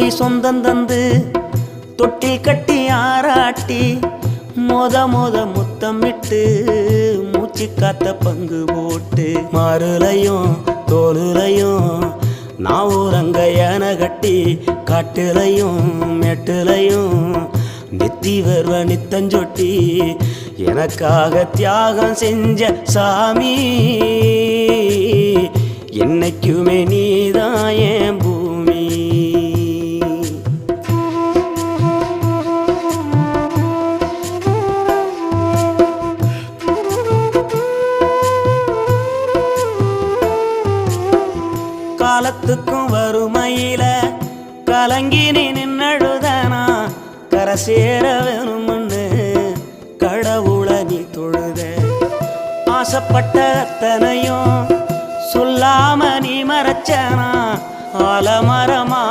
கோடி சொந்தம் தந்து தொட்டி கட்டி ஆராட்டி மொத முத்தமிட்டு மூச்சு காத்த பங்கு போட்டு மாறுலையும் தோலுலையும் நான் ஊரங்க யானை கட்டி காட்டுலையும் மெட்டுலையும் நெத்தி வருவ நித்தஞ்சொட்டி எனக்காக தியாகம் செஞ்ச சாமி என்னைக்குமே நீதான் என் பூமி. காலத்துக்கும் வறுமையில கலங்கி நீ நின்னழுதனா கரை சேர வேணும்னு கடவுளை நீ தொழுத ஆசைப்பட்ட அத்தனையும் சொல்லாம நீ மறைச்சனா ஆலமரமா